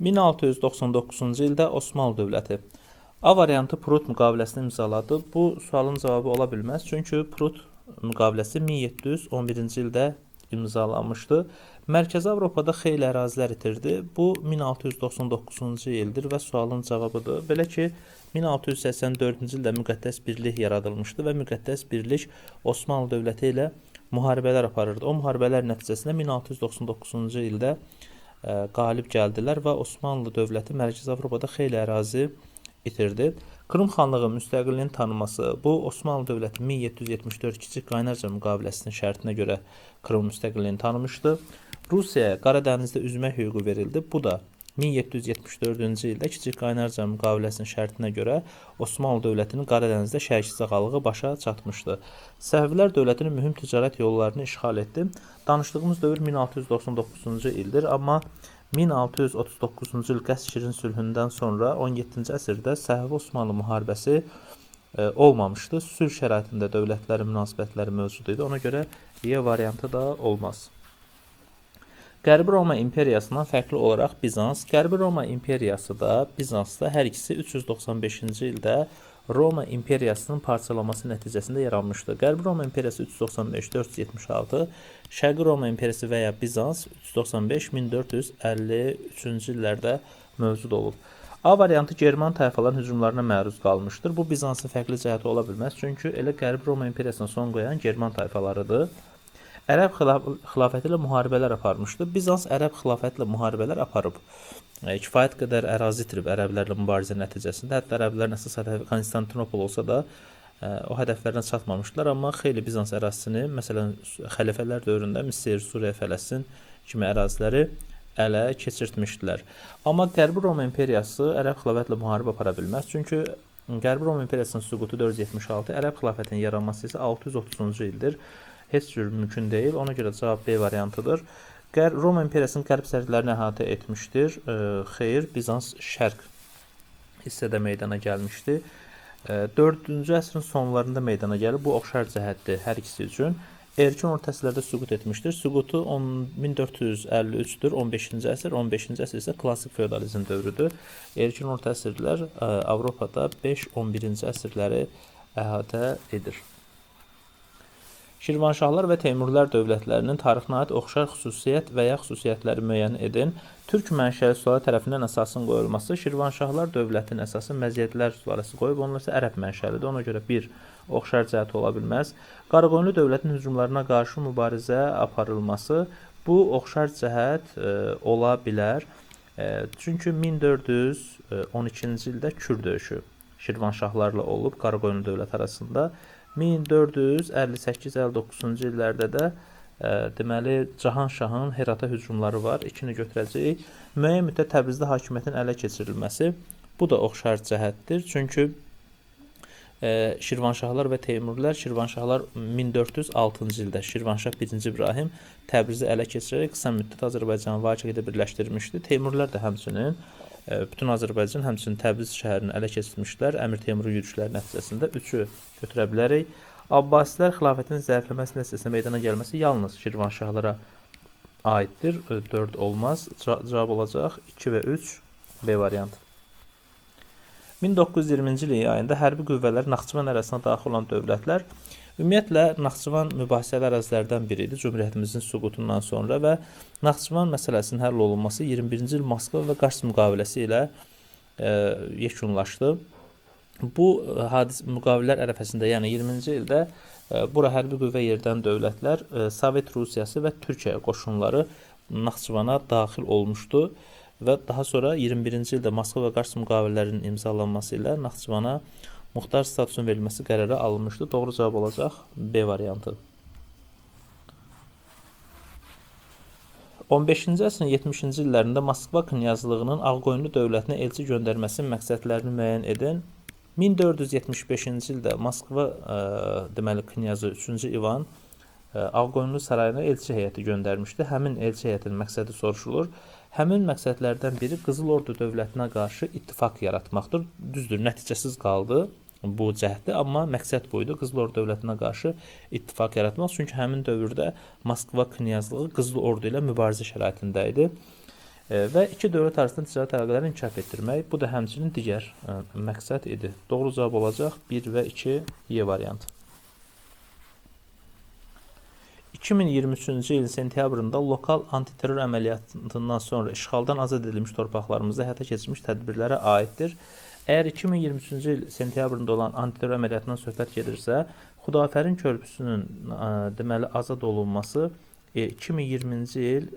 1699-cu ildə Osmanlı dövləti A variantı Prut müqaviləsini imzaladı. Bu sualın cavabı ola bilməz. Çünki Prut müqaviləsi 1711-ci ildə imzalanmışdı. Mərkəzi Avropada xeyli ərazilər itirdi. Bu 1699-cu ildir və sualın cavabıdır. Belə ki, 1684-cü ildə müqəddəs birlik yaradılmışdı və müqəddəs birlik Osmanlı dövləti ilə müharibələr aparırdı. O müharibələr nəticəsində 1699-cu ildə qalib gəldilər və Osmanlı dövləti Mərkəzi Avropada xeyli ərazi itirdi. Krım xanlığı müstəqilliyini tanıması, bu Osmanlı dövləti 1774 Kiçik Qaynarca müqaviləsinin şərtinə görə Krım müstəqilliyini tanımışdı. Rusiyaya Qaradənizdə üzmək hüququ verildi. Bu da 1774-cü ildə Kiçik Qaynarca müqaviləsinin şərtinə görə Osmanlı dövlətinin Qaradənizdə şərqçi qalığı başa çatmışdı. Səfəvilər dövlətinin mühüm ticarət yollarını işğal etdi. Danışdığımız dövr 1699-cu ildir, amma 1639-cu il Qəs-Şirin sülhündən sonra 17-ci əsrdə Səfəvi-Osmanlı müharibəsi olmamışdı. Sülh şəraitində dövlətlərin münasibətləri mövcud idi. Ona görə Y variantı da olmaz. Qərbi Roma imperiyasından fərqli olaraq Bizans, Qərbi Roma imperiyası da Bizansda hər ikisi 395-ci ildə Roma imperiyasının parçalanması nəticəsində yaranmışdı. Qərbi Roma imperiyası 395-476, Şərqi Roma imperiyası və ya Bizans 395-1453-cü illərdə mövcud olub. A variantı German tayfaların hücumlarına məruz qalmışdır. Bu Bizansın fərqli cəhəti ola bilməz, çünki elə Qərbi Roma imperiyasına son qoyan German tayfalarıdır. Ərəb xilafəti ilə müharibələr aparmışdı. Bizans ərəb xilafəti ilə müharibələr aparıb. Kifayət qədər ərazi itirib ərəblərlə mübarizə nəticəsində. Hətta ərəblərin əsas hədəfi Konstantinopol olsa da o hədəflərinə çatmamışdılar. Amma xeyli Bizans ərazisini, məsələn, xəlifələr dövründə Misir, Suriya, Fələstin kimi əraziləri ələ keçirtmişdilər. Amma Qərbi Roma imperiyası ərəb xilafətlə müharibə apara bilməz. Çünki Qərbi Roma imperiyasının süqutu 476, ərəb xilafətinin yaranması isə 630-cu ildir. Heç cür mümkün deyil. Ona görə cavab B variantıdır. Roma imperiyasının qərb sərhədlərini əhatə etmişdir. Xeyr, Bizans şərq hissədə meydana gəlmişdi. 4-cü əsrin sonlarında meydana gəlib. Bu oxşar cəhətdir hər ikisi üçün. Erkin orta əsrlərdə süqut etmişdir. Süqutu 1453-dür, 15-ci əsr. 15-ci əsr isə klassik feodalizm dövrüdür. Erkin orta əsrlər Avropada 5-11-ci əsrləri əhatə edir. Şirvanşahlar və Teymurilər dövlətlərinin tarixinə aid oxşar xüsusiyyət və ya xüsusiyyətləri müəyyən edin. Türk mənşəli sülalə tərəfindən əsasın qoyulması, Şirvanşahlar dövlətinin əsası Məziyyətlər sülaləsi qoyub, onlar isə ərəb mənşəlidir. Ona görə bir oxşar cəhət ola bilməz. Qaraqoyunlu dövlətin hücumlarına qarşı mübarizə aparılması, bu oxşar cəhət ola bilər. Çünki 1412-ci ildə Kür döyüşü Şirvanşahlarla olub Qaraqoyunlu dövlət arasında. 1458-59-cu illərdə də deməli Cahanşahın Herata hücumları var. İkini götürəcəyik. Müəyyən müddət Təbrizdə hakimiyyətin ələ keçirilməsi, bu da oxşar cəhətdir. Çünki Şirvanşahlar və Teymurilər, Şirvanşahlar 1406-cı ildə Şirvanşah 1-ci İbrahim Təbrizi ələ keçirərək qısa müddət Azərbaycanı vacibə birləşdirmişdi. Teymurilər də həmçinin bütün Azərbaycan, həmçinin Təbriz şəhərini ələ keçirmişlər. Əmir Teymurun yürüşləri nəticəsində 3-ü götürə bilərik. Abbasilər xilafətin zəifləməsi nəticəsində meydana gəlməsi yalnız Şirvanşahlara aiddir. 4 olmaz. Cavab olacaq 2 və 3 B variantı. 1920-ci ilin ayında hərbi qüvvələr Naxçıvan ərazisinə daxil olan dövlətlər ümumiyyətlə Naxçıvan mübahisəli ərazilərdən biri idi Cümhuriyyətimizin süqutundan sonra və Naxçıvan məsələsinin həll olunması 21-ci il Moskva və Qars müqaviləsi ilə yekunlaşdı. Bu müqavilələr ərəfəsində, yəni 20-ci ildə bura hərbi qüvvə yerdən dövlətlər Sovet Rusiyası və Türkiyə qoşunları Naxçıvana daxil olmuşdu və daha sonra 21-ci ildə Moskva və Qars müqavilələrinin imzalanması ilə Naxçıvana muxtar statusun verilməsi qərarı alınmışdı. Doğru cavab olacaq B variantı. 15-ci əsrin 70-ci illərində Moskva knyazlığının Ağqoyunlu dövlətinə elçi göndərməsinin məqsədlərini müəyyən edin. 1475-ci ildə Moskva deməli knyazı 3-cü İvan Ağqoyunlu sarayına elçi heyəti göndərmişdi. Həmin elçi heyətinin məqsədi soruşulur. Həmin məqsədlərdən biri Qızıl Ordu dövlətinə qarşı ittifaq yaratmaqdır. Düzdür, nəticəsiz qaldı bu cəhdi, amma məqsəd buydu, Qızıl Ordu dövlətinə qarşı ittifaq yaratmaq. Çünki həmin dövrdə Moskva knyazlığı Qızıl Ordu ilə mübarizə şəraitində idi. Və iki dövlət arasında ticarət əlaqələrini inkişaf etdirmək. Bu da həmçinin digər məqsəd idi. Doğru cavab olacaq 1 və 2 Y variantı. 2023-cü ilin sentyabrında lokal antiterror əməliyyatından sonra işğaldan azad edilmiş torpaqlarımızda həyata keçirilmiş tədbirlərə aiddir. Əgər 2023-cü il sentyabrında olan antiterror əməliyyatından söhbət gedirsə, Xudafərin körpüsünün deməli azad olunması 2020-ci il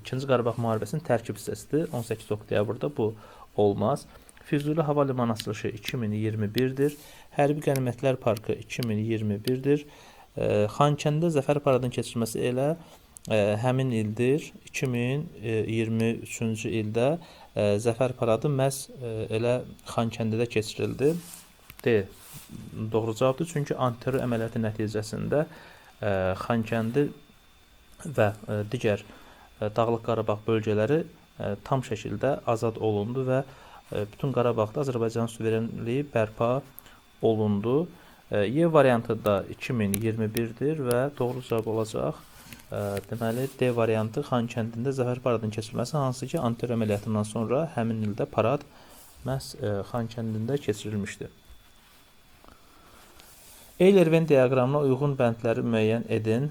2-ci Qarabağ müharibəsinin tərkib hissəsidir. 18 oktyabrda bu olmaz. Füzuli Hava Limanı açılışı 2021-dir. Hərbi Qənimətlər Parkı 2021-dir. Xankəndidə Zəfər Paradının keçirilməsi elə həmin ildir. 2023-cü ildə Zəfər Paradı məhz elə Xankəndidə keçirildi. D. Doğru cavabdır. Çünki antiterror əməliyyatı nəticəsində Xankəndi və digər Dağlıq Qarabağ bölgələri tam şəkildə azad olundu və bütün Qarabağda Azərbaycanın suverenliyi bərpa olundu. Y variantı da 2021-dir və doğru cavab olacaq. Deməli, D variantı Xankəndində Zəfər Paradının keçirilməsi, hansı ki, antiterror əməliyyatından sonra həmin ildə parad məhz Xankəndində keçirilmişdir. Eyler-Venn diaqramına uyğun bəndləri müəyyən edin.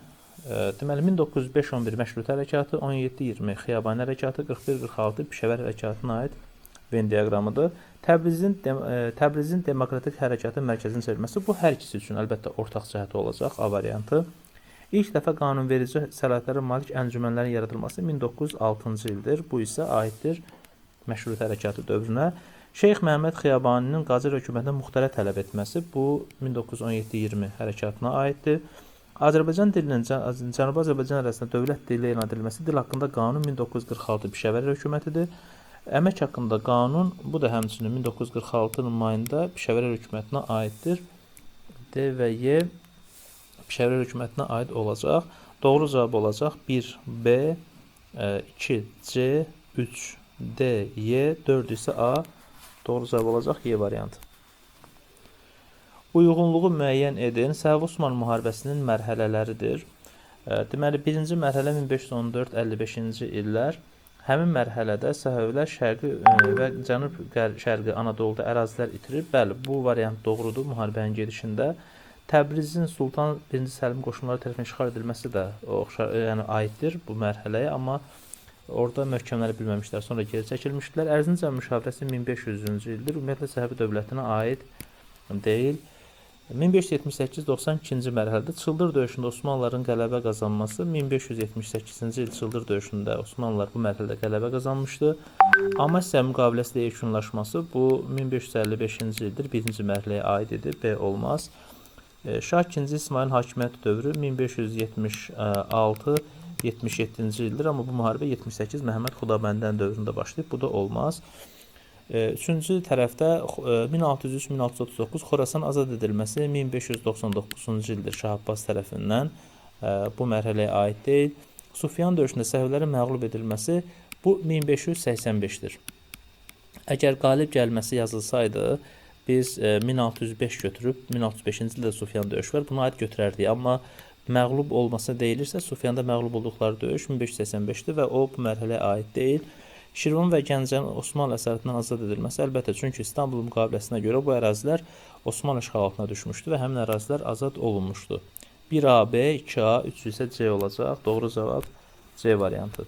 Deməli, 1905-11 Məşrutə hərəkatı, 17-20 Xiyabani hərəkatı, 41-46 Pişəvər hərəkatına aid Venn diaqramıdır. Təbrizin demokratik hərəkatın mərkəzinin çevrilməsi bu hər ikisi üçün əlbəttə ortaq cəhəti olacaq. A variantı. İlk dəfə qanunverici səlahiyyətlərə malik əncümənlərin yaradılması 1906-cı ildir. Bu isə aiddir Məşrutə hərəkatı dövrünə. Şeyx Məhəmməd Xiyabaninin Qacar hökumətinə muxtarə tələb etməsi bu 1917-20 hərəkatına aiddir. Azərbaycan dilinin Cənubi Azərbaycan arasında dövlət dili elan edilməsi dil haqqında qanun 1946 Pişəvər hökumətidir. Əmək haqqında qanun, bu da həmçinin 1946 nümayəndə Pişəvər hökumətinə aiddir. D və Y Pişəvər hökumətinə aid olacaq. Doğru cavab olacaq 1 B, 2 C, 3 D, Y, 4 isə A. Doğru cavab olacaq Y variantı. Uyğunluğu müəyyən edin. Səvi Osmanlı müharibəsinin mərhələləridir. Deməli, birinci mərhələ 1514-55-ci illər. Həmin mərhələdə Səfəvilər şərqi və cənub-şərqi Anadoluda ərazilər itirib. Bəli, bu variant doğrudur müharibənin gedişində. Təbrizin Sultan 1. Səlim qoşunları tərəfindən işğal edilməsi də aiddir bu mərhələyə, amma orada möhkəmləri bilməmişlər, sonra geri çəkilmişdilər. Ərzincan müşavirəsi 1500-cü ildir. Ümumiyyətlə Səfəvi dövlətinə aid deyil. 1578-92-ci mərhələdə Çıldır döyüşündə Osmanlıların qələbə qazanması, 1578-ci il Çıldır döyüşündə Osmanlılar bu mərhələdə qələbə qazanmışdı. Amasya müqaviləsi ilə yekunlaşması bu 1555-ci ildir, birinci mərhələyə aid edir, B olmaz. Şah II İsmailin hakimiyyəti dövrü 1576-77-ci ildir, amma bu müharibə 78 Məhəmməd Xudabəndən dövründə başlayıb, bu da olmaz. Üçüncü tərəfdə 1603-1639 Xorasan azad edilməsi 1599-cu ildir Şah Abbas tərəfindən, bu mərhələyə aid deyil. Sufyan döyüşündə Səfəvilərin məğlub edilməsi bu 1585-dir. Əgər qalib gəlməsi yazılsaydı, biz 1605 götürüb, 1605-ci ildə Sufyan döyüşü var, buna aid götürərdik. Amma məğlub olması deyilirsə, Sufyanda məğlub olduqları döyüş 1585-dir və o bu mərhələyə aid deyil. Şirvan və Gəncənin Osmanlı əsarətindən azad edilməsi, əlbəttə, çünki İstanbul müqaviləsinə görə bu ərazilər Osmanlı işğal altına düşmüşdü və həmin ərazilər azad olunmuşdu. 1A, B, 2A, 3 isə C olacaq. Doğru cavab C variantı.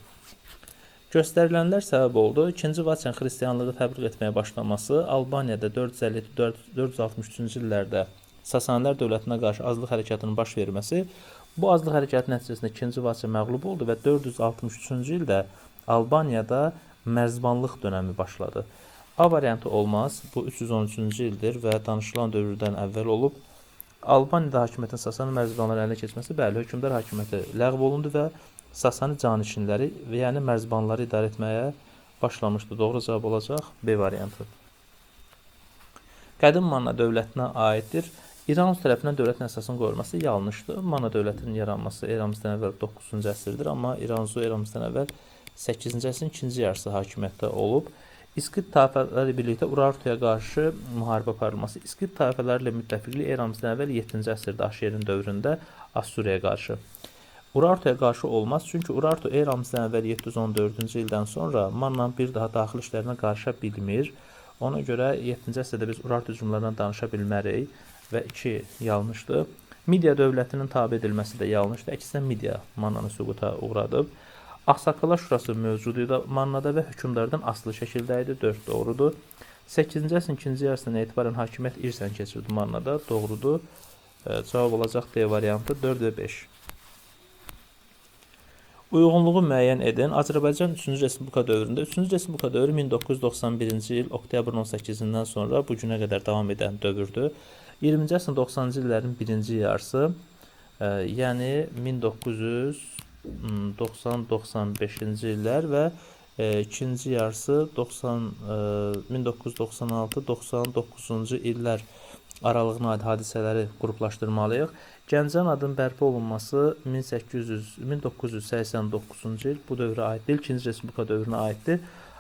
Göstərilənlər səbəb oldu. 2-ci Vaçen xristianlığı təbliğ etməyə başlaması, Albaniyada 457-463-cü illərdə Sasanilər dövlətinə qarşı azlıq hərəkatının baş verməsi, bu azlıq hərəkatı nəticəsində 2-ci Vaçen məğlub oldu və 463-cü ildə Albaniyada mərzbanlıq dönəmi başladı. A variantı olmaz. Bu 313-cü ildir və danışılan dövrdən əvvəl olub. Albaniyada hakimiyyətin Sasani mərzbanları əlinə keçməsi, bəli, hökmdar hakimiyyəti ləğv olundu və Sasani canişinləri, yəni mərzbanları idarə etməyə başlamışdı. Doğru cavab olacaq B variantı. Qədim Manna dövlətinə aiddir. İranus tərəfindən dövlətin əsasının qoyulması yanlışdır. Manna dövlətinin yaranması eramızdan əvvəl 9-cu əsrdir, amma İranzu eramızdan əvvəl 8-ci əsrin ikinci yarısı hakimiyyətdə olub. İskit tayfaları birlikdə Urartuya qarşı müharibə aparılması, İskit tayfaları ilə müttəfiqlik eramızdan əvvəl 7-ci əsrdə Aşerin dövründə Assuriyaya qarşı. Urartuya qarşı olmaz. Çünki Urartu eramızdan əvvəl 714-cü ildən sonra Manna bir daha daxil işlərinə qarışa bilmir. Ona görə 7-ci əsrdə biz Urartu hücumlarından danışa bilmərik və 2 yanlışdır. Midiya dövlətinin tabe edilməsi də yanlışdır. Əksinə Midiya Mannanı süquta uğradıb. Ağsaqqallar Şurası mövcud idi Mannada və hökmdardan asılı şəkildə idi. 4 doğrudur. 8-ci əsrin ikinci yarısından etibarən hakimiyyət irsən keçirdi Mannada. Doğrudur. Cavab olacaq D variantı 4 və 5. Uyğunluğu müəyyən edin. Azərbaycan 3-cü Respublika dövründə 3-cü Respublika dövrü 1991-ci il oktyabrın 18-dən sonra bu günə qədər davam edən dövrdür. 20-ci əsrin 90-cı illərin birinci yarısı, yəni 1990-95-ci illər və ikinci yarısı 1996-99-cu illər aralığına aid hadisələri qruplaşdırmalıyıq. Gəncə adının bərpa olunması 1989-cu il bu dövrə aiddir. İkinci Respublika dövrünə aiddir.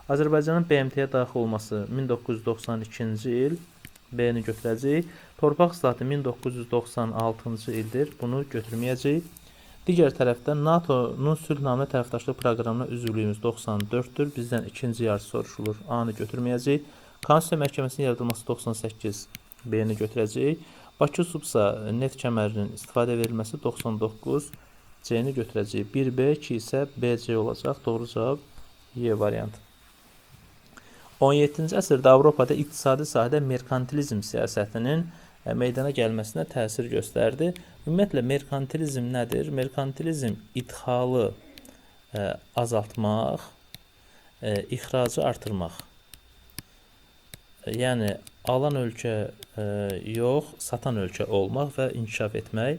Azərbaycanın BMT-yə daxil olması 1992-ci il. B-ni götürəcəyik. Torpaq islahatı 1996-cı ildir. Bunu götürməyəcəyik. Digər tərəfdən NATO-nun sülhnamə tərəfdaşlıq proqramına üzvlüyümüz 94-dür. Bizdən ikinci yarısı soruşulur. A-nı götürməyəcəyik. Konstitusiya məhkəməsinin yaradılması 98. B-ni götürəcəyik. Bakı Subsa neft kəmərinin istifadə verilməsi 99. C-ni götürəcəyik. 1B, 2 isə BC olacaq. Doğru cavab Y variantı. 17-ci əsrdə Avropada iqtisadi sahədə merkantilizm siyasətinin meydana gəlməsinə təsir göstərdi. Ümumiyyətlə, merkantilizm nədir? Merkantilizm idxalı azaltmaq, ixracı artırmaq. Yəni, alan ölkə yox, satan ölkə olmaq və inkişaf etmək.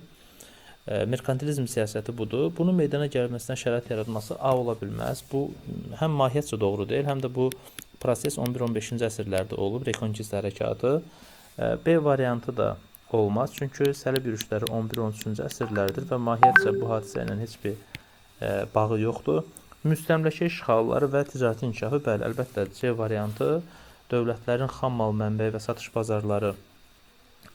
Merkantilizm siyasəti budur. Bunun meydana gəlməsinə şərait yaratması A ola bilməz. Bu, həm mahiyyətcə doğru deyil, həm də bu proses 11-15-ci əsrlərdə olub, rekonkist hərəkatı. B variantı da olmaz, çünki səlib yürüşləri 11-13-cü əsrlərdir və mahiyyətcə bu hadisə ilə heç bir bağı yoxdur. Müstəmləkə işğalları və ticarəti inkişafı, bəli, əlbəttə C variantı. Dövlətlərin xam mal mənbəyi və satış bazarları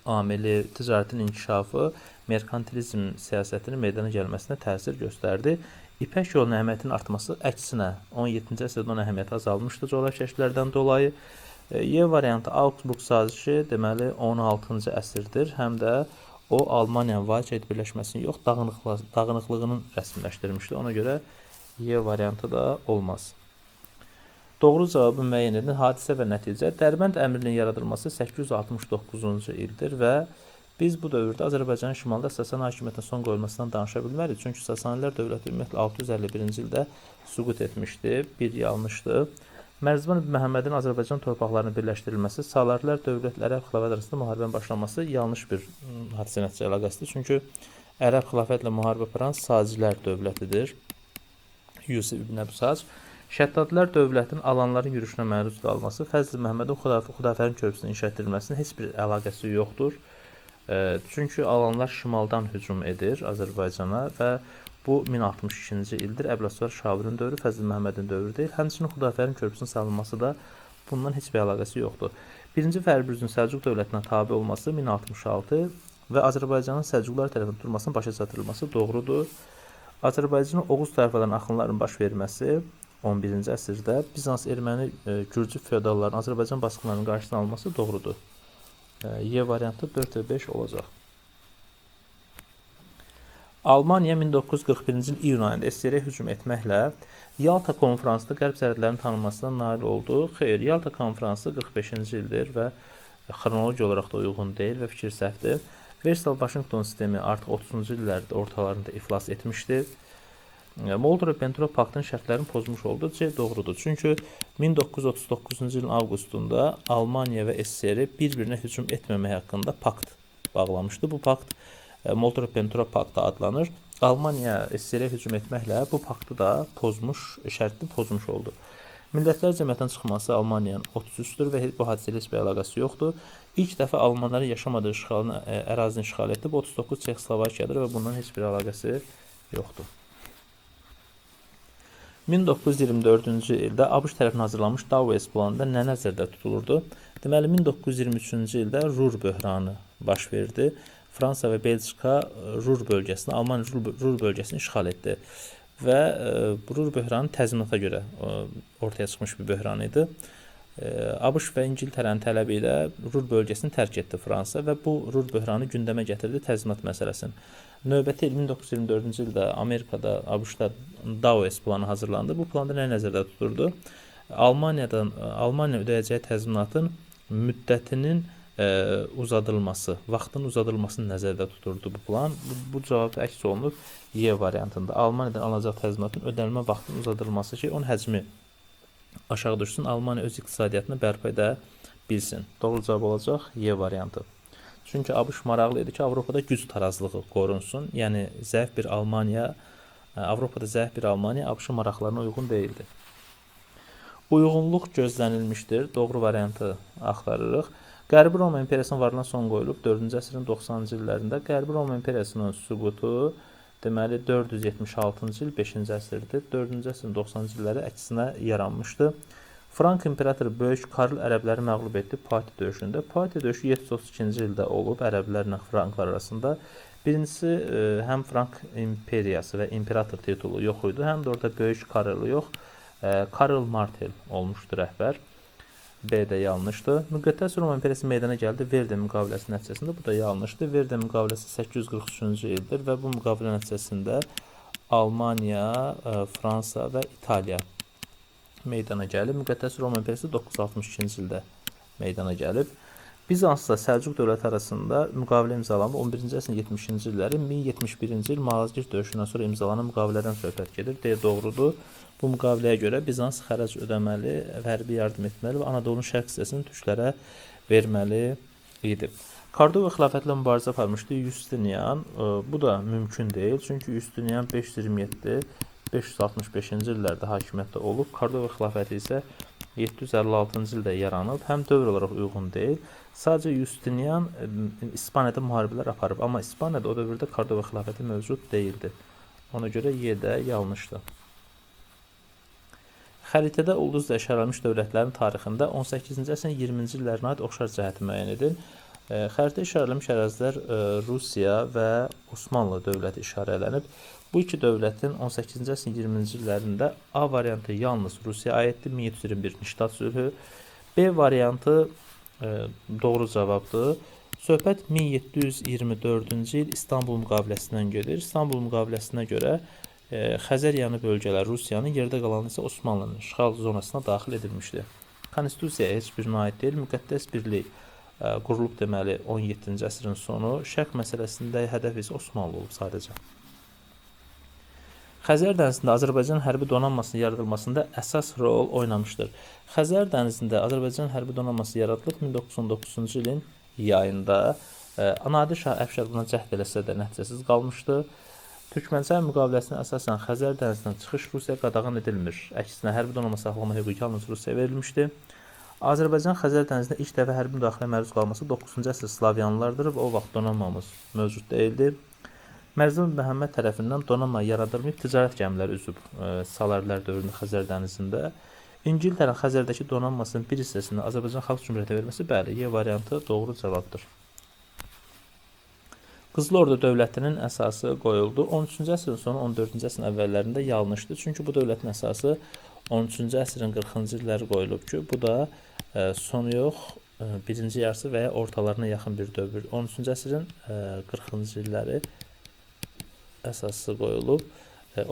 amili, ticarətin inkişafı merkantilizm siyasətinin meydana gəlməsinə təsir göstərdi. İpək yolunun əhəmiyyətinin artması əksinə 17-ci əsrdə onun əhəmiyyəti azalmışdı coğrafiyaşlərdən dolayı. Y variantı Augsburg sazişi deməli 16-cı əsrdir. Həm də o Almaniyanın Valçeit birləşməsini yox, dağınıqlığının rəsmiləşdirmişdi. Ona görə Y variantı da olmaz. Doğru cavabı müəyyən edin. Hadisə və nəticə. Dərbənd əmrinin yaradılması 869-cu ildir və biz bu dövrdə Azərbaycanın şimalda Sasani hakimiyyətinə son qoyulmasından danışa bilmərik. Çünki Sasanilər dövləti ümumiyyətlə 651-ci ildə süqut etmişdi. Bir yanlışdır. Mərzban Məhəmmədin Azərbaycan torpaqlarının birləşdirilməsi, Salarilər dövlətləri Ərəb xilafət arasında müharibənin başlaması yanlış bir hadisə nəticə əlaqəsidir. Çünki Ərəb xilafətlə müharibə aparan Sacilər dövlətidir. Yusif ibn Əbsac. Şəddadilər dövlətinin alanların yürüşünə məruz qalması, Fəzl Məhəmmədin Xudafərin körpüsünün inşa edilməsinin heç bir əlaqəsi yoxdur. Çünki alanlar şimaldan hücum edir Azərbaycana və bu 1062-ci ildir. Əbləsvar Şavirin dövrü, Fəzl Məhəmmədin dövrü deyil. Həmçinin Xudafərin körpüsünün salınması da bundan heç bir əlaqəsi yoxdur. 1-ci Fərbrüzün Səlcuq dövlətinə tabe olması 1066 və Azərbaycanın Səlcuqlar tərəfindən tutulmasının başa çatdırılması doğrudur. Azərbaycanın Oğuz tayfalarının axınlarının baş verməsi 11-ci əsrdə Bizans, erməni, gürcü feodallarının Azərbaycan basqınlarının qarşısını alması doğrudur. Y variantı 4 və 5 olacaq. Almaniya 1941-ci il iyun ayında SSR-yə hücum etməklə Yalta konfransında qərb sərhədlərinin tanınmasına nail oldu. Xeyr, Yalta konfransı 45-ci ildir və xronoloji olaraq da uyğun deyil və fikir səhvdir. Versal-Vaşinqton sistemi artıq 30-cu illərdə ortalarında iflas etmişdir. Molotov-Ribbentrop paktının şərtlərini pozmuş oldu. C doğrudur. Çünki 1939-cu ilin avqustunda Almaniya və SSR bir-birinə hücum etməmək haqqında pakt bağlamışdı. Bu pakt Molotov-Ribbentrop paktı adlanır. Almaniya SSR-yə hücum etməklə bu paktı da şərtini pozmuş oldu. Millətlər Cəmiyyətindən çıxması Almaniyanın 33-dür və bu hadisələ heç bir əlaqəsi yoxdur. İlk dəfə almanların yaşamadığı ərazini işğal etdi. Bu 39 Çexoslovakiyadır və bundan heç bir əlaqəsi yoxdur. 1924-cü ildə ABŞ tərəfindən hazırlanmış Dawes planında nə nəzərdə tutulurdu? Deməli, 1923-cü ildə Rur böhranı baş verdi Fransa və Belçika Rur bölgəsini, Almaniya Rur bölgəsini işğal etdi və bu Rur böhranı təzminata görə ortaya çıxmış bir böhran idi. ABŞ və İngiltərənin tələbi ilə Rur bölgəsini tərk etdi Fransa və bu Rur böhranı gündəmə gətirdi təzminat məsələsini. Növbəti 1924-cü ildə Amerikada, ABŞ-da Daues planı hazırlandı. Bu planda nə nəzərdə tuturdu? Almaniya ödəyəcəyi təzminatın müddətinin uzadılması, vaxtın uzadılmasını nəzərdə tuturdu bu plan. Bu cavab əks olunub Y variantında. Almaniyadan alınacaq təzminatın ödənilmə vaxtının uzadılması ki, onun həcmi aşağı düşsün, Almaniya öz iqtisadiyyatını bərpa edə bilsin. Doğru cavab olacaq Y variantı. Çünki ABŞ maraqlı idi ki, Avropada güc tarazlığı qorunsun. Yəni zəif bir Almaniya, Avropada zəif bir Almaniya ABŞ maraqlarına uyğun deyildi. Uyğunluq gözlənilmişdir. Doğru variantı axtarırıq. Qərbi Roma İmperiyasının varlığına son qoyulub 4-cü əsrin 90-cı illərində. Qərbi Roma İmperiyasının süqutu deməli 476-cı il 5-ci əsrdir. 4-cü əsrin 90-cı illəri əksinə yaranmışdı. Frank imperatoru Böyük Karl ərəbləri məğlub etdi Pati döyüşündə. Pati döyüşü 732-ci ildə olub ərəblərlə Franklar arasında. Birincisi, həm Frank imperiyası və imperator titulu yox idi, həm də orada Böyük Karl yox, Karl Martel olmuşdu rəhbər. B də yanlışdır. Müqəddəs Roma İmperiyası meydana gəldi Verden müqaviləsi nəticəsində. Bu da yanlışdır. Verden müqaviləsi 843-cü ildir və bu müqavilə nəticəsində Almaniya, Fransa və İtaliya meydana gəlib. Müqəddəs Roma İmperiyası 962-ci ildə meydana gəlib. Bizansla Səlcuq dövləti arasında müqavilə imzalanıb 11-ci əsrin 70-ci illəri 1071-ci il Malazgirt döyüşündən sonra imzalanan müqavilədən söhbət gedir. Doğrudur. Bu müqaviləyə görə Bizans xərac ödəməli, hərbi yardım etməli və Anadolunun şərq hissəsini türklərə verməli idi. Kordova xilafətlə mübarizə aparmışdı Justinian. Bu da mümkün deyil, çünki Justinian 525-ci illərdə hakimiyyətdə olub. Kordova xilafəti isə 756-cı ildə yaranıb. Həm dövr olaraq uyğun deyil. Sadəcə Justinian İspaniyada müharibələr aparıb, amma İspaniyada o dövrdə Kordova xilafəti mövcud deyildi. Ona görə Y də yanlışdır. Xəritədə ulduzla işarələnmiş dövlətlərin tarixində 18-ci əsrin 20-ci illərinə aid oxşar cəhəti müəyyən edin. Xəritədə işarələnmiş ərazilər Rusiya və Osmanlı dövləti işarələnib. Bu iki dövlətin 18-ci əsrin 20-ci illərində A variantı yalnız Rusiyaya aiddir, 1721 Niştat sülhü. B variantı doğru cavabdır. Söhbət 1724-cü il İstanbul müqaviləsindən gedir. İstanbul müqaviləsinə görə Xəzər yanı bölgələr Rusiyanın, yerdə qalanı isə Osmanlının işğal zonasına daxil edilmişdir. Konstitusiyaya heç birinə aid deyil. Müqəddəs birlik qurulub deməli 17-ci əsrin sonu. Şərq məsələsində hədəf isə Osmanlı olub sadəcə. Xəzər dənizində Azərbaycan hərbi donanmasının yaradılmasında əsas rol oynamışdır. Xəzər dənizində Azərbaycan hərbi donanması yaradılıb 1919-cu ilin yayında. Nadir Şah Əfşar buna cəhd eləsə də nəticəsiz qalmışdı. Türkmənçay müqaviləsinə əsasən Xəzər dənizindən çıxış Rusiya qadağan edilmir. Əksinə hərbi donanma saxlama hüququ yalnız Rusiyaya verilmişdi. Azərbaycan Xəzər dənizində ilk dəfə hərbi müdaxilə məruz qalması 9-cu əsr Slavyanlardır və o vaxt donanmamız mövcud deyildi. Mərzun Məhəmməd tərəfindən donanma yaradılmayıb, ticarət gəmiləri üzüb Salarilər dövründə Xəzər dənizində. İngiltərə Xəzərdəki donanmasının bir hissəsini Azərbaycan Xalq Cümhuriyyətinə verməsi bəli, Y variantı doğru cavabdır. Qızıl Ordu dövlətinin əsası qoyuldu. 13-cü əsrin sonu 14-cü əsrin əvvəllərində yanlışdır. Çünki bu dövlətin əsası 13-cü əsrin 40-cı illəri qoyulub ki, bu da sonu yox, birinci yarısı və ya ortalarına yaxın bir dövr. 13-cü əsrin 40-cı illəri əsası qoyulub.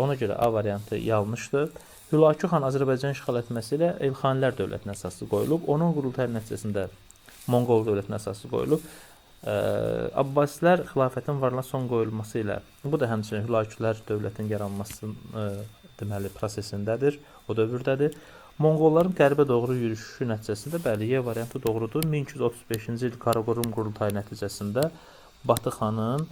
Ona görə A variantı yanlışdır. Hülakü xan Azərbaycan işğal etməsi ilə Elxanilər dövlətinin əsası qoyulub. Onun qurultayı nəticəsində Monqol dövlətinin əsası qoyulub. Abbasilər xilafətin varlığına son qoyulması ilə, bu da həmçinin Hülakülər dövlətin yaranmasının deməli prosesindədir, o dövrdədir. Monqolların qərbə doğru yürüşü nəticəsində bəli, Y variantı doğrudur. 1235-ci il Qaraqorum qurultayı nəticəsində Batı xanın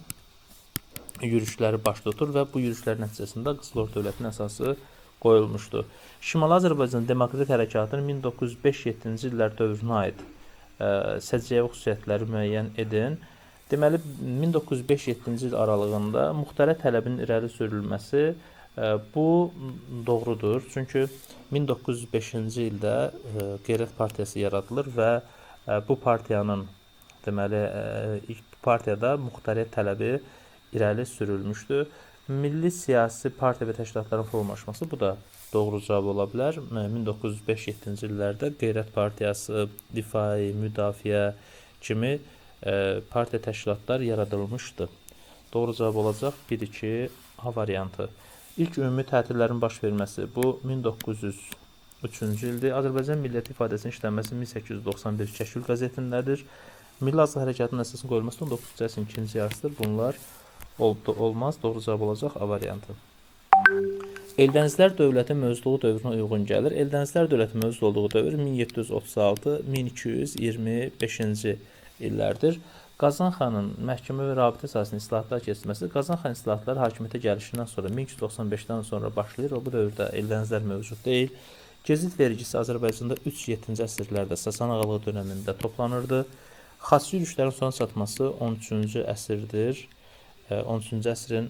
yürüşləri baş tutur və bu yürüşlər nəticəsində Qızıl Ordu dövlətinin əsası qoyulmuşdur. Şimali Azərbaycan Demokratik Hərəkatının 1905-7-ci illər dövrünə aid səciyyəvi xüsusiyyətləri müəyyən edin. Deməli, 1905-7-ci il aralığında muxtarə tələbinin irəli sürülməsi bu doğrudur. Çünki 1905-ci ildə Qeyrət Partiyası yaradılır və bu partiyanın deməli ilk partiyada muxtariyyət tələbi irəli sürülmüşdü. Milli siyasi partiya və təşkilatların formalaşması bu da doğru cavab ola bilər. 1905-7-ci illərdə Qeyrət Partiyası, Difai, Müdafiə kimi partiya təşkilatlar yaradılmışdı. Doğru cavab olacaq 1-2 A variantı. İlk ümumi tətillərin baş verməsi bu 1903-cü ildir. Azərbaycan Milləti ifadəsinin işlənməsi 1891 Kəşkül qəzetindədir. Milli Azad Hərəkatının əsasının qoyulması 19-cu əsrin ikinci yarısıdır. Bunlar olmaz. Doğru cavab olacaq A variantı. Eldənizlər dövləti mövcudluğu dövrünə uyğun gəlir. Eldənizlər dövləti mövcud olduğu dövr 1736-1225-ci illərdir. Qazan xanın məhkəmə və rabitə əsasında islahatlar keçirməsi Qazan xan islahatları hakimiyyətə gəlişindən sonra 1295-dən sonra başlayır və bu dövrdə eldənizlər mövcud deyil. Gezit vergisi Azərbaycanda 3-7-ci əsrlərdə Sasani ağalığı dövründə toplanırdı. Xaçı yürüşlərin sona çatması 13-cü əsrdir. 13-cü əsrin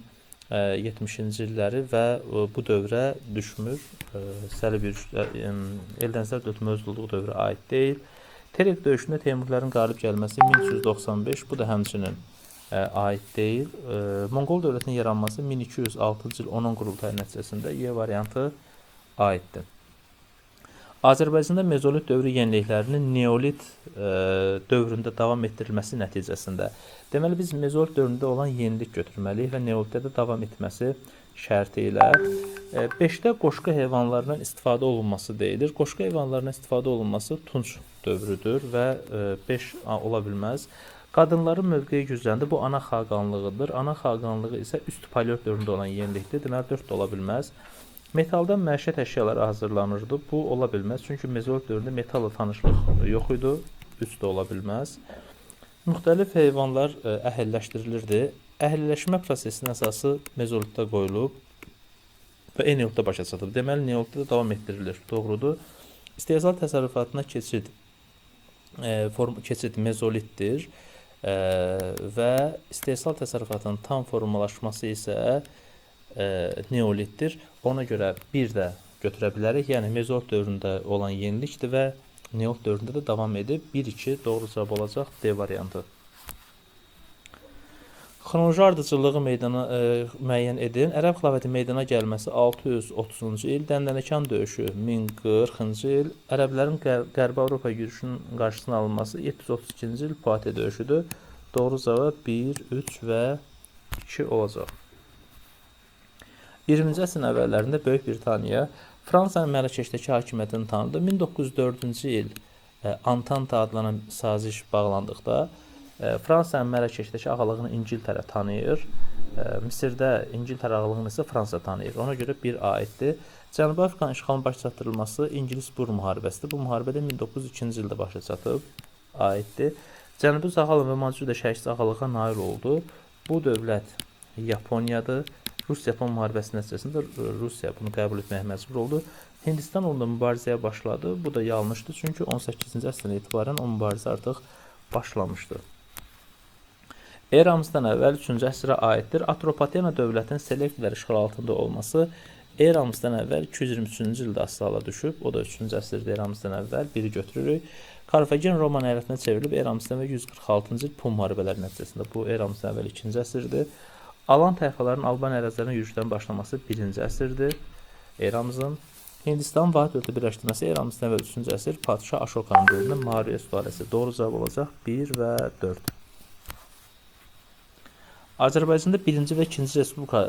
70-ci illəri və bu dövrə düşmür. Səlib yürüşlər eldənizlər dövləti mövcud olduğu dövrə aid deyil. Terek döyüşündə Teymurlərin qalib gəlməsi 1395, bu da həmçinin aid deyil. Monqol dövlətinin yaranması 1206-cı il onun qurultayı nəticəsində Y variantı aiddir. Azərbaycanda mezolit dövrü yeniliklərinin neolit dövründə davam etdirilməsi nəticəsində. Deməli, biz mezolit dövründə olan yenilik götürməliyik və neolitdə də davam etməsi şərti ilə 5-də qoşqa heyvanlarından istifadə olunması deyilir. Qoşqa heyvanlarından istifadə olunması Tunc dövrüdür və 5 ola bilməz. Qadınların mövqeyi gücləndi. Bu ana xaqanlığıdır. Ana xaqanlığı isə üst paleolit dövründə olan yenilikdir. Deməli 4 də ola bilməz. Metaldan məişət əşyaları hazırlanırdı. Bu ola bilməz. Çünki mezolit dövründə metalla tanışlıq yox idi. 3 də ola bilməz. Müxtəlif heyvanlar əhəlləşdirilirdi. Əhəlləşmə prosesinin əsası mezolitdə qoyulub və neolitdə başa çatıb. Deməli, neolitdə də davam etdirilir. Doğrudur. İstehsal təsərrüfatına keçid mezolitdir və istehsal təsərrüfatının tam formalaşması isə neolitdir. Ona görə bir də götürə bilərik. Yəni, mezolit dövründə olan yenilikdir və neolit dövründə də davam edib. 1-2 doğru cavab olacaq D variantı. Xronoloji ardıcılığı müəyyən edin. Ərəb xilafəti meydana gəlməsi 630-cu il, Dəndənəkan döyüşü 1040-cı il, ərəblərin Qərbi Avropa yürüşünün qarşısına alınması 732-ci il Fatih döyüşüdür. Doğru cavab 1, 3 və 2 olacaq. 20-ci əsrin əvvəllərində Böyük Britaniya Fransanın Mərakeşdəki hakimiyyətini tanıdı. 1904-cü il Antanta adlanan saziş bağlandıqda Fransanın Mərakeşdəki ağalığını İngiltərə tanıyır. Misirdə İngiltərə ağalığını isə Fransa tanıyır. Ona görə 1 aiddir. Cənubi Afrikanın işğalının başa çatdırılması İngilis-Bur müharibəsidir. Bu müharibədə 1902-ci ildə başa çatıb aiddir. Cənubi Saqalın və Mançuriya şərqi ağalığa nail oldu. Bu dövlət Yaponiyadır. Rus-Yapon müharibəsi nəticəsində Rusiya bunu qəbul etməyə məcbur oldu. Hindistan onunla mübarizəyə başladı. Bu da yanlışdır. Çünki 18-ci əsrdən etibarən o mübarizə artıq başlamışdı. Eramızdan əvvəl 3-cü əsrə aiddir. Atropatena dövlətinin Selevkilər işğal altında olması eramızdan əvvəl 223-cü ildə asılı düşüb. O da 3-cü əsrdə eramızdan əvvəl biri götürürük. Karfagen Roman əyalətinə çevrilib eramızdan əvvəl 146-cı il Pun müharibələri nəticəsində. Bu eramızdan əvvəl 2-ci əsrdir. Alan tayfaların Alban ərazilərinə yürüşlərin başlaması 1-ci əsrdir. Eramızın Hindistan vahid dövləti birləşdirməsi eramızdan əvvəl 3-cü əsr Padşah Aşokanın dövründə Maurya sülaləsi. Doğru cavab olacaq 1 və 4. Azərbaycanda 1-ci və 2-ci respublika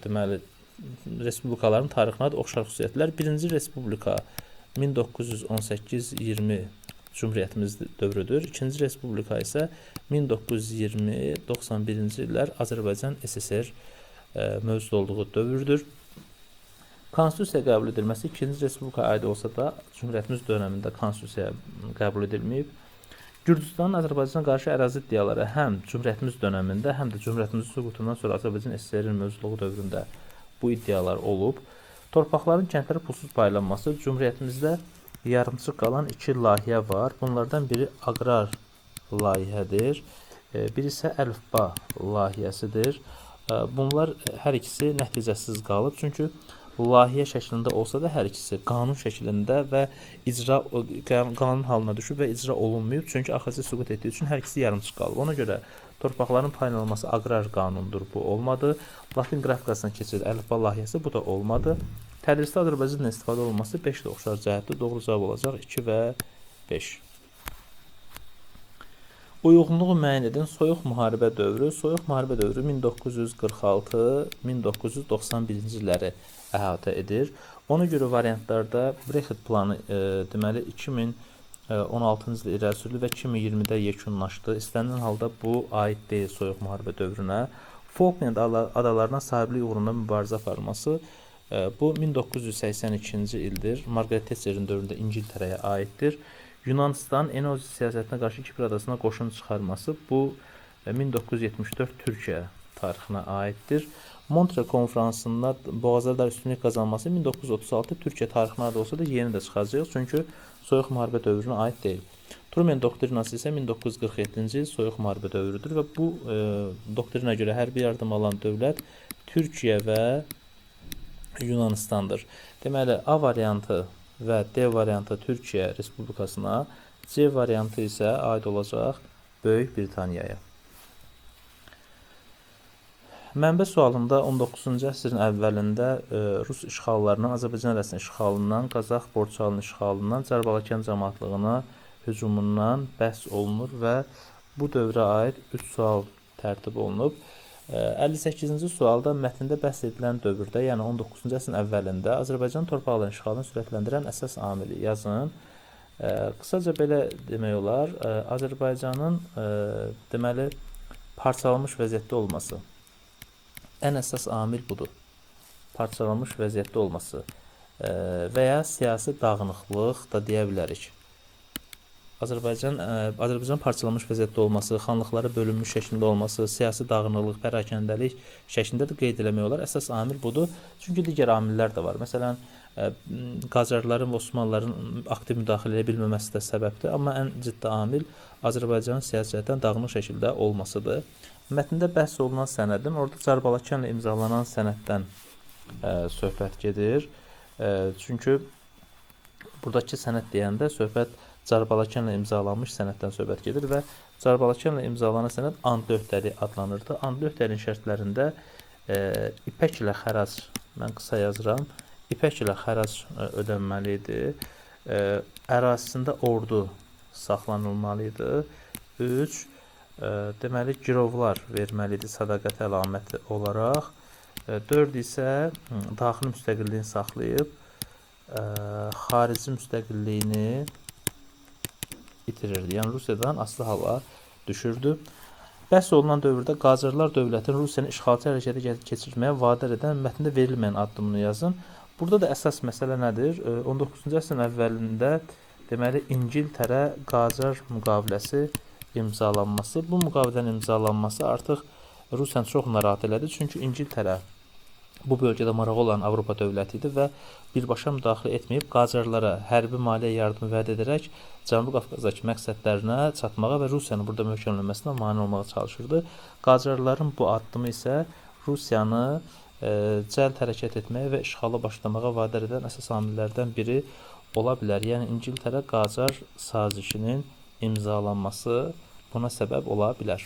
deməli respublikaların tarixinə də oxşar xüsusiyyətlər. 1-ci respublika 1918-20 Cümhuriyyətimiz dövrüdür. 2-ci respublika isə 1920-91-ci illər Azərbaycan SSR mövcud olduğu dövrdür. Konstitusiya qəbul edilməsi 2-ci respublikaya aid olsa da Cümhuriyyətimiz dövründə konstitusiya qəbul edilməyib. Gürcüstanın Azərbaycana qarşı ərazi iddiaları həm Cümhuriyyətimiz dövründə, həm də Cümhuriyyətimizin süqutundan sonra Azərbaycan SSR-in mövcudluğu dövründə bu iddialar olub. Torpaqların kəndlərə pulsuz paylanması Cümhuriyyətimizdə yarımçıq qalan 2 layihə var. Bunlardan biri aqrar layihədir, biri isə əlifba layihəsidir. Bunlar hər ikisi nəticəsiz qalıb. Çünki layihə şəklində olsa da hər ikisi qanun şəklində və qanun halına düşüb və icra olunmayıb. Çünki AXC süqut etdiyi üçün hər ikisi yarımçıq qalıb. Ona görə Torpaqların paylanılması aqrar qanundur, bu olmadı. Latin qrafikasına keçid əlifba layihəsi, bu da olmadı. Tədrisdə Azərbaycan dilinin istifadə olunması 5 də oxşar cəhətdir. Doğru cavab olacaq 2 və 5. Uyğunluğu müəyyən edin. Soyuq müharibə dövrü. Soyuq müharibə dövrü 1946-1991-ci illəri əhatə edir. Ona görə variantlarda Brexit planı deməli 2016-cı ildə irəli sürüldü və 2020-də yekunlaşdı. İstənilən halda bu aid deyil soyuq müharibə dövrünə. Falkland adalarına sahiblik uğrunda mübarizə aparılması bu 1982-ci ildir. Margaret Thatcherin dövründə İngiltərəyə aiddir. Yunanistan Enozi siyasətinə qarşı Kipr adasına qoşun çıxarması bu 1974 Türkiyə tarixinə aiddir. Montre konfransında boğazlarda üstünlük qazanması 1936 Türkiyə tarixinə aid olsa da yeni də çıxacaq, çünki soyuq müharibə dövrünə aid deyil. Truman doktrinası isə 1947-ci il soyuq müharibə dövrüdür və bu doktrina görə hərbi yardım alan dövlət Türkiyə və Yunanistandır. Deməli, A variantı və D variantı Türkiyə Respublikasına, C variantı isə aid olacaq Böyük Britaniyaya. Mənbə sualında 19-cu əsrin əvvəlində Rus işğallarından, Azərbaycan ərazisinin işğalından, Qazax Borçalının işğalından, Cərbalakan cəmaətliyinə hücumundan bəhs olunur və bu dövrə aid 3 sual tərtib olunub. 58-ci sualda mətndə bəhs edilən dövrdə, yəni 19-cu əsrin əvvəlində Azərbaycan torpaqlarının işğalını sürətləndirən əsas amili yazın. Qısaca belə demək olar, Azərbaycanın deməli parçalanmış vəziyyətdə olması. Ən əsas amil budur. Parçalanmış vəziyyətdə olması və ya siyasi dağınıqlıq da deyə bilərik. Azərbaycan parçalanmış vəziyyətdə olması, xanlıqlara bölünmüş şəklində olması, siyasi dağınıqlıq, pərakəndəlik şəklində də qeyd eləmək olar. Əsas amil budur. Çünki digər amillər də var. Məsələn, Qacarların və Osmanlıların aktiv müdaxilə edə bilməməsi də səbəbdir. Amma ən ciddi amil Azərbaycanın siyasətdən dağınıq şəkildə olmasıdır. Mətndə bəhs olunan sənədin, orada Cərbalakanla imzalanan sənəddən söhbət gedir. Çünki buradakı sənəd deyəndə söhbət Cərbalakanla imzalanmış sənəddən söhbət gedir və Cərbalakanla imzalanan sənəd and öhdəlik adlanırdı. And öhdəliyin şərtlərində ipək ilə xərac, mən qısa yazıram, ipək ilə xərac ödənməli idi. Ərazisində ordu saxlanılmalı idi. 3. Deməli, girovlar verməli idi sədaqət əlaməti olaraq. 4 isə daxili müstəqilliyin saxlayıb, xarici müstəqilliyini itirirdi. Yəni, Rusiyadan asılı hala düşürdü. Bəhs olunan dövrdə Qacarlar dövlətinin Rusiyanın işğalçı hərəkəti keçirməyə vadar edən mətndə verilməyən addımını yazın. Burada da əsas məsələ nədir? 19-cu əsrin əvvəlində deməli İngiltərə Qacar müqaviləsi imzalanması. Bu müqavilənin imzalanması artıq Rusiyanı çox narahat elədi. Çünki İngiltərə bu bölgədə marağı olan Avropa dövləti idi və birbaşa müdaxilə etməyib Qacarlara hərbi maliyyə yardımı vəd edərək Cənubi Qafqazdakı məqsədlərinə çatmağa və Rusiyanın burada möhkəmlənməsinə mane olmağa çalışırdı. Qacarların bu addımı isə Rusiyanı cəld hərəkət etməyə və işğala başlamağa vadar edən əsas amillərdən biri ola bilər. Yəni, İngiltərə Qacar sazişinin imzalanması buna səbəb ola bilər.